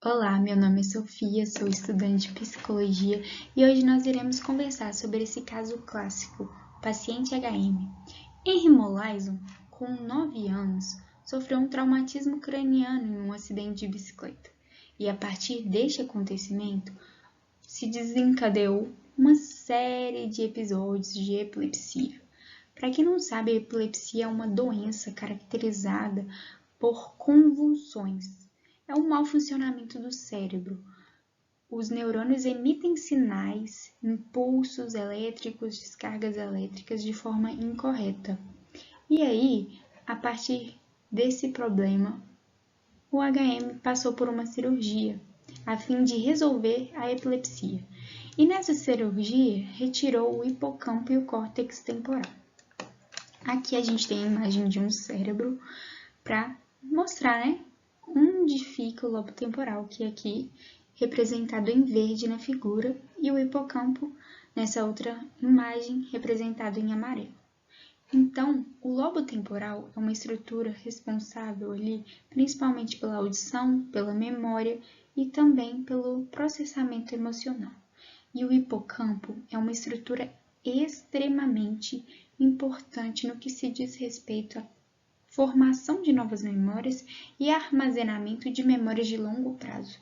Olá, meu nome é Sofia, sou estudante de psicologia e hoje nós iremos conversar sobre esse caso clássico, paciente HM. Henry Molaison, com 9 anos, sofreu um traumatismo craniano em um acidente de bicicleta e a partir deste acontecimento se desencadeou uma série de episódios de epilepsia. Para quem não sabe, a epilepsia é uma doença caracterizada por convulsões. É um mau funcionamento do cérebro. Os neurônios emitem sinais, impulsos elétricos, descargas elétricas de forma incorreta. E aí, a partir desse problema, o HM passou por uma cirurgia a fim de resolver a epilepsia. E nessa cirurgia, retirou o hipocampo e o córtex temporal. Aqui a gente tem a imagem de um cérebro para mostrar, onde fica o lobo temporal, que é aqui representado em verde na figura, e o hipocampo nessa outra imagem representado em amarelo. Então, o lobo temporal é uma estrutura responsável ali principalmente pela audição, pela memória e também pelo processamento emocional. E o hipocampo é uma estrutura extremamente importante no que se diz respeito à formação de novas memórias e armazenamento de memórias de longo prazo.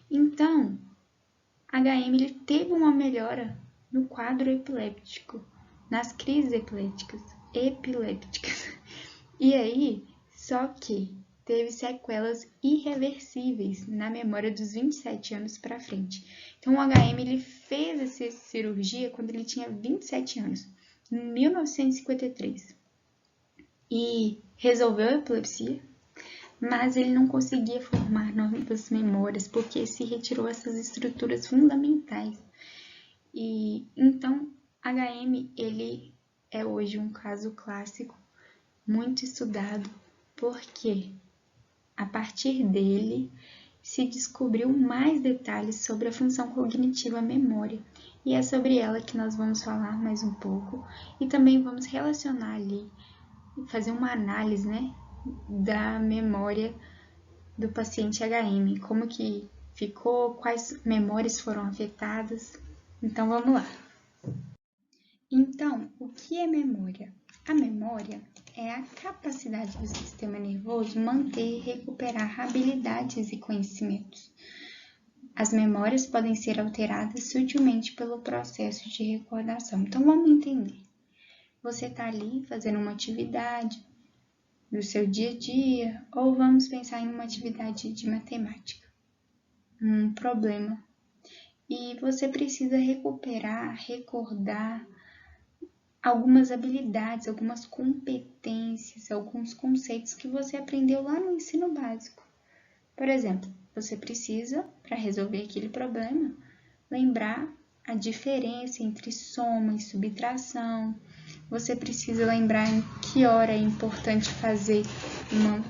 Então, HM ele teve uma melhora no quadro epiléptico, nas crises epilépticas. E aí, só que teve sequelas irreversíveis na memória dos 27 anos para frente. Então, o HM ele fez essa cirurgia quando ele tinha 27 anos, em 1953. E resolveu a epilepsia, mas ele não conseguia formar novas memórias porque se retirou essas estruturas fundamentais. E então, HM ele é hoje um caso clássico, muito estudado, porque a partir dele se descobriu mais detalhes sobre a função cognitiva memória, e é sobre ela que nós vamos falar mais um pouco, e também vamos relacionar ali, fazer uma análise, da memória do paciente HM, como que ficou, quais memórias foram afetadas. Então, vamos lá. Então, o que é memória? A memória é a capacidade do sistema nervoso manter e recuperar habilidades e conhecimentos. As memórias podem ser alteradas sutilmente pelo processo de recordação. Então, vamos entender. Você está ali fazendo uma atividade do seu dia a dia, ou vamos pensar em uma atividade de matemática, um problema, e você precisa recuperar, recordar algumas habilidades, algumas competências, alguns conceitos que você aprendeu lá no ensino básico. Por exemplo, você precisa, para resolver aquele problema, lembrar a diferença entre soma e subtração. Você precisa lembrar em que hora é importante fazer uma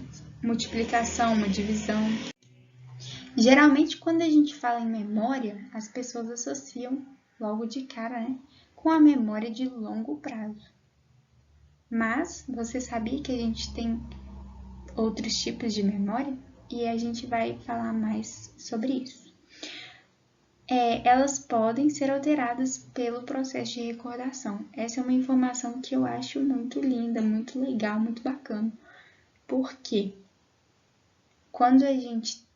multiplicação, uma divisão. Geralmente, quando a gente fala em memória, as pessoas associam logo de cara, com a memória de longo prazo. Mas você sabia que a gente tem outros tipos de memória? E a gente vai falar mais sobre isso. Elas podem ser alteradas pelo processo de recordação. Essa é uma informação que eu acho muito linda, muito legal, muito bacana. Porque quando a gente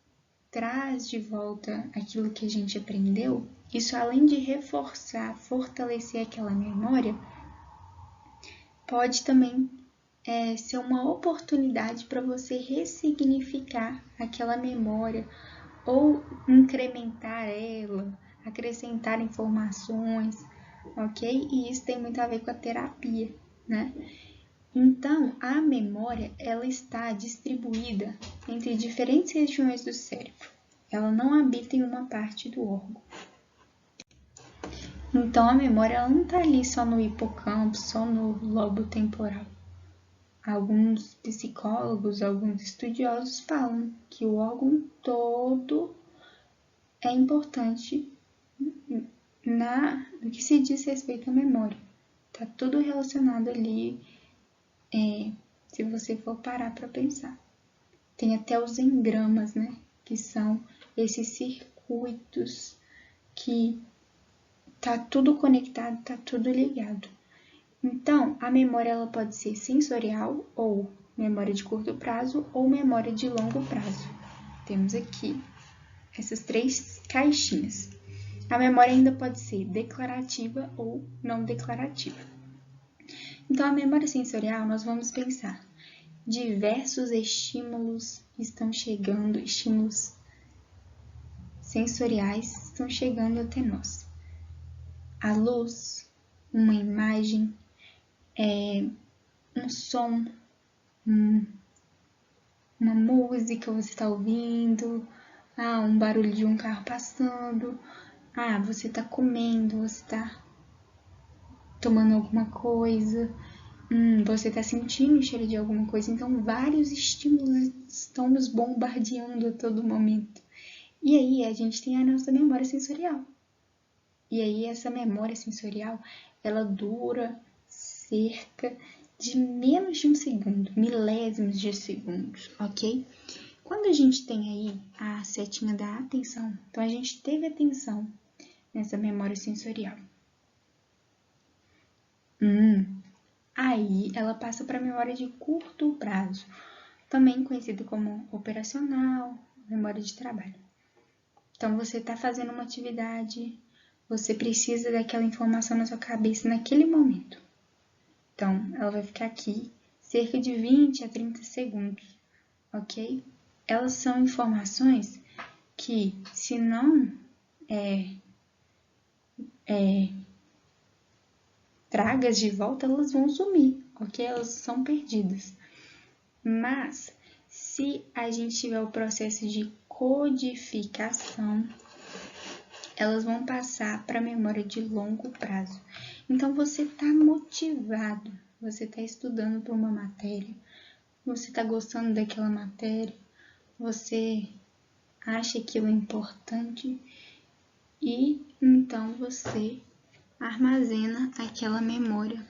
traz de volta aquilo que a gente aprendeu, isso além de reforçar, fortalecer aquela memória, pode também ser uma oportunidade para você ressignificar aquela memória ou incrementar ela, acrescentar informações, ok? E isso tem muito a ver com a terapia, Então, a memória, ela está distribuída entre diferentes regiões do cérebro. Ela não habita em uma parte do órgão. Então, a memória ela não está ali só no hipocampo, só no lobo temporal. Alguns psicólogos, alguns estudiosos falam que o órgão todo é importante no que se diz respeito à memória. Está tudo relacionado ali, se você for parar para pensar. Tem até os engramas, que são esses circuitos que tá tudo conectado, tá tudo ligado. Então, a memória ela pode ser sensorial ou memória de curto prazo ou memória de longo prazo. Temos aqui essas 3 caixinhas. A memória ainda pode ser declarativa ou não declarativa. Então, a memória sensorial, nós vamos pensar, diversos estímulos estão chegando, estímulos sensoriais estão chegando até nós. A luz, uma imagem, um som, uma música você está ouvindo, um barulho de um carro passando, você está comendo, você está tomando alguma coisa, você está sentindo o cheiro de alguma coisa. Então, vários estímulos estão nos bombardeando a todo momento. E aí, a gente tem a nossa memória sensorial. E aí, essa memória sensorial, ela dura cerca de menos de um segundo, milésimos de segundos, ok? Quando a gente tem aí a setinha da atenção, então a gente teve atenção nessa memória sensorial. Aí ela passa para a memória de curto prazo, também conhecida como operacional, memória de trabalho. Então você está fazendo uma atividade, você precisa daquela informação na sua cabeça naquele momento. Então, ela vai ficar aqui cerca de 20 a 30 segundos, ok? Elas são informações que, se não tragas de volta, elas vão sumir, ok? Elas são perdidas. Mas, se a gente tiver o processo de codificação, elas vão passar para a memória de longo prazo. Então, você está motivado, você está estudando para uma matéria, você está gostando daquela matéria, você acha aquilo importante e então você armazena aquela memória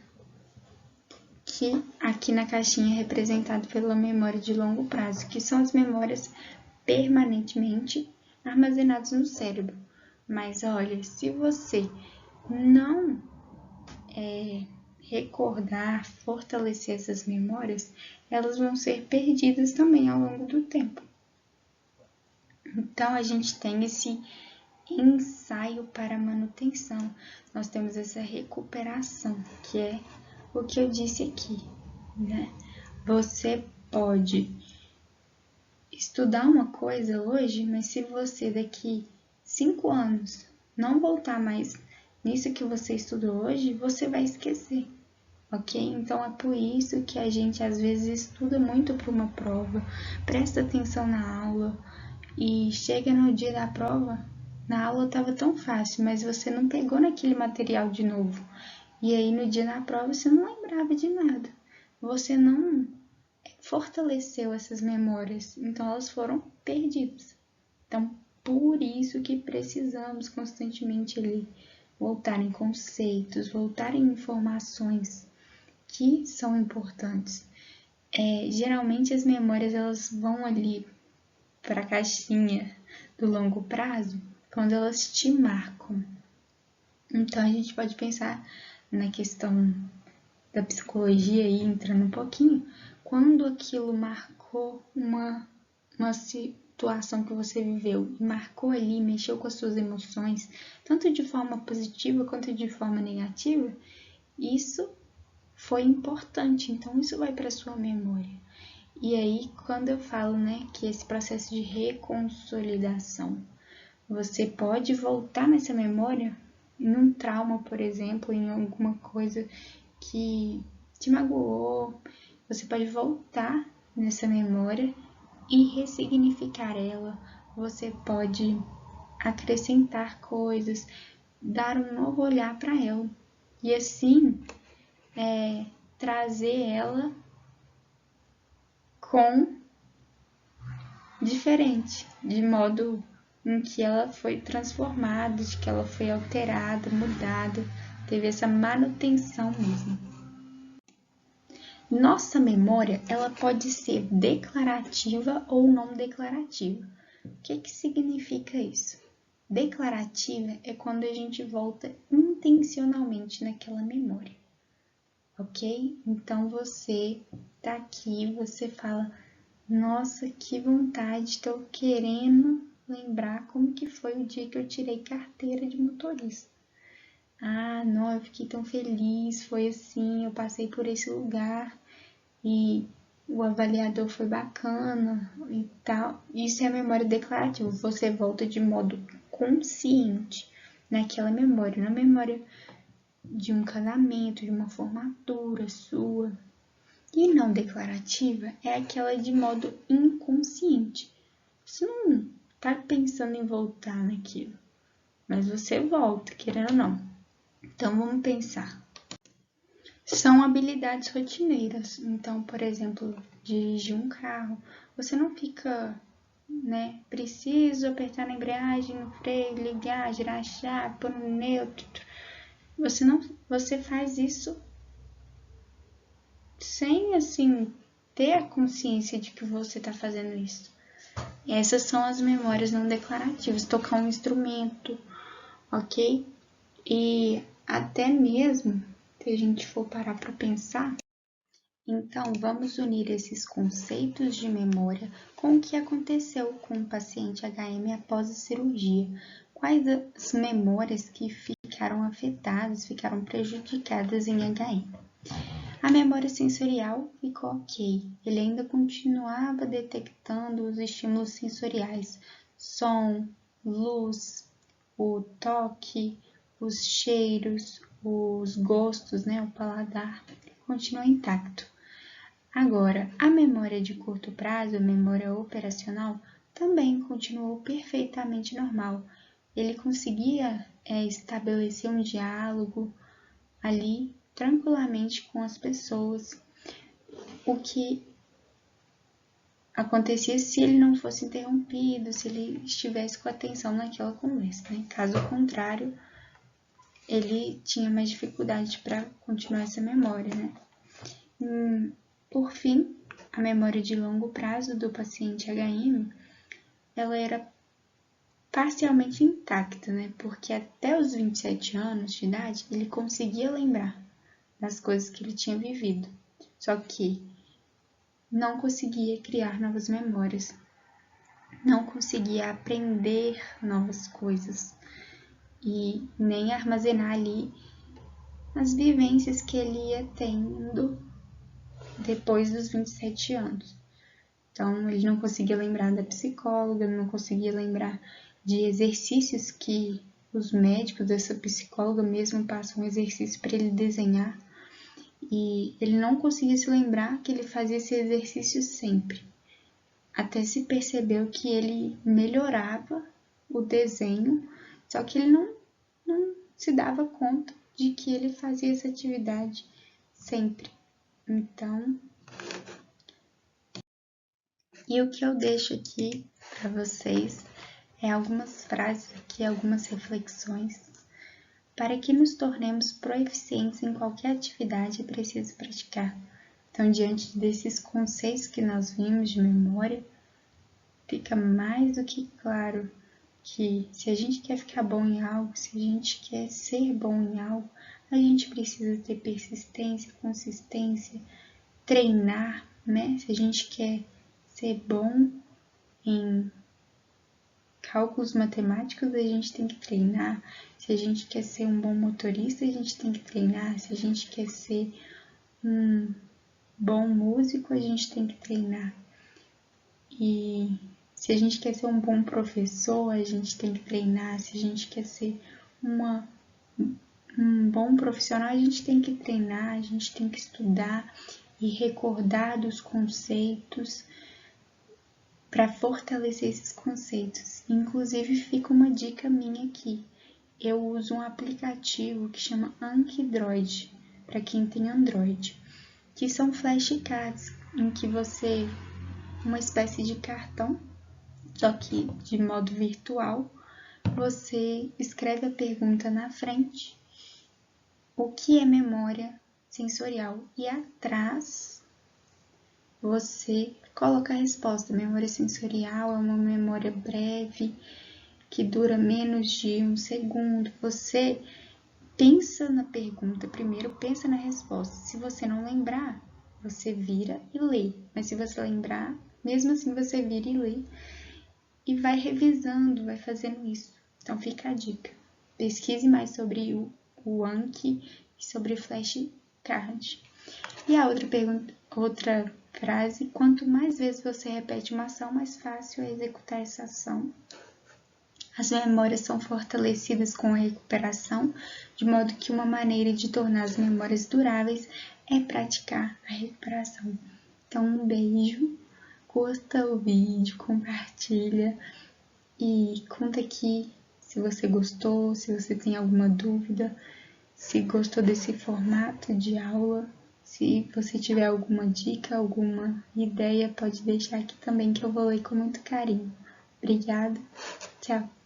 que aqui na caixinha é representada pela memória de longo prazo, que são as memórias permanentemente armazenadas no cérebro. Mas olha, se você não recordar, fortalecer essas memórias, elas vão ser perdidas também ao longo do tempo. Então, a gente tem esse ensaio para manutenção, nós temos essa recuperação, que é o que eu disse aqui, né? Você pode estudar uma coisa hoje, mas se você daqui 5 anos não voltar mais nisso que você estudou hoje, você vai esquecer, ok? Então, é por isso que a gente às vezes estuda muito para uma prova, presta atenção na aula e chega no dia da prova, na aula estava tão fácil, mas você não pegou naquele material de novo. E aí, no dia da prova, você não lembrava de nada. Você não fortaleceu essas memórias, então elas foram perdidas. Então, por isso que precisamos constantemente ali voltar em conceitos, voltar em informações que são importantes. Geralmente, as memórias elas vão ali para a caixinha do longo prazo quando elas te marcam. Então, a gente pode pensar na questão da psicologia aí, entrando um pouquinho, quando aquilo marcou uma situação que você viveu, e marcou ali, mexeu com as suas emoções, tanto de forma positiva quanto de forma negativa, isso foi importante, então isso vai para a sua memória. E aí, quando eu falo, né, que esse processo de reconsolidação, você pode voltar nessa memória em um trauma, por exemplo, em alguma coisa que te magoou, você pode voltar nessa memória e ressignificar ela, você pode acrescentar coisas, dar um novo olhar para ela e assim trazer ela com diferente, de modo em que ela foi transformada, de que ela foi alterada, mudada, teve essa manutenção mesmo. Nossa memória, ela pode ser declarativa ou não declarativa. O que significa isso? Declarativa é quando a gente volta intencionalmente naquela memória, ok? Então você tá aqui, você fala, nossa, que vontade, estou querendo lembrar como que foi o dia que eu tirei carteira de motorista. Ah, não, eu fiquei tão feliz, foi assim, eu passei por esse lugar e o avaliador foi bacana e tal. Isso é a memória declarativa, você volta de modo consciente naquela memória, na memória de um casamento, de uma formatura sua. E não declarativa é aquela de modo inconsciente. Você não tá pensando em voltar naquilo, mas você volta, querendo ou não. Então, vamos pensar. São habilidades rotineiras. Então, por exemplo, dirigir um carro. Você não fica, preciso apertar na embreagem, no freio, ligar, girar a chave, pôr no neutro. Você faz isso sem, assim, ter a consciência de que você está fazendo isso. E essas são as memórias não declarativas. Tocar um instrumento, ok? E até mesmo, se a gente for parar para pensar, então vamos unir esses conceitos de memória com o que aconteceu com o paciente HM após a cirurgia. Quais as memórias que ficaram afetadas, ficaram prejudicadas em HM? A memória sensorial ficou ok. Ele ainda continuava detectando os estímulos sensoriais, som, luz, o toque, os cheiros, os gostos, o paladar, continua intacto. Agora, a memória de curto prazo, a memória operacional, também continuou perfeitamente normal. Ele conseguia estabelecer um diálogo ali tranquilamente com as pessoas, o que acontecia se ele não fosse interrompido, se ele estivesse com atenção naquela conversa, Caso contrário, ele tinha mais dificuldade para continuar essa memória, Por fim, a memória de longo prazo do paciente HM, ela era parcialmente intacta, Porque até os 27 anos de idade, ele conseguia lembrar das coisas que ele tinha vivido. Só que não conseguia criar novas memórias, não conseguia aprender novas coisas e nem armazenar ali as vivências que ele ia tendo depois dos 27 anos. Então, ele não conseguia lembrar da psicóloga, não conseguia lembrar de exercícios que os médicos dessa psicóloga mesmo passam um exercício para ele desenhar. E ele não conseguia se lembrar que ele fazia esse exercício sempre. Até se percebeu que ele melhorava o desenho, só que ele não se dava conta de que ele fazia essa atividade sempre. Então, e o que eu deixo aqui para vocês é algumas frases aqui, algumas reflexões. Para que nos tornemos proeficientes em qualquer atividade, é preciso praticar. Então, diante desses conceitos que nós vimos de memória, fica mais do que claro que se a gente quer ficar bom em algo, se a gente quer ser bom em algo, a gente precisa ter persistência, consistência, treinar, Se a gente quer ser bom em cálculos matemáticos, a gente tem que treinar. Se a gente quer ser um bom motorista, a gente tem que treinar. Se a gente quer ser um bom músico, a gente tem que treinar. E se a gente quer ser um bom professor, a gente tem que treinar. Se a gente quer ser um bom profissional, a gente tem que treinar, a gente tem que estudar e recordar dos conceitos para fortalecer esses conceitos. Inclusive, fica uma dica minha aqui. Eu uso um aplicativo que chama Ankydroid, para quem tem Android, que são flashcards, em que você, uma espécie de cartão, só que de modo virtual, você escreve a pergunta na frente, o que é memória sensorial, e atrás você coloca a resposta. Memória sensorial é uma memória breve, que dura menos de 1 segundo. Você pensa na pergunta primeiro, pensa na resposta. Se você não lembrar, você vira e lê. Mas se você lembrar, mesmo assim você vira e lê. E vai revisando, vai fazendo isso. Então fica a dica. Pesquise mais sobre o Anki e sobre flashcard. E a outra frase: quanto mais vezes você repete uma ação, mais fácil é executar essa ação. As memórias são fortalecidas com a recuperação, de modo que uma maneira de tornar as memórias duráveis é praticar a recuperação. Então, um beijo, curta o vídeo, compartilha e conta aqui se você gostou, se você tem alguma dúvida, se gostou desse formato de aula. Se você tiver alguma dica, alguma ideia, pode deixar aqui também que eu vou ler com muito carinho. Obrigada, tchau!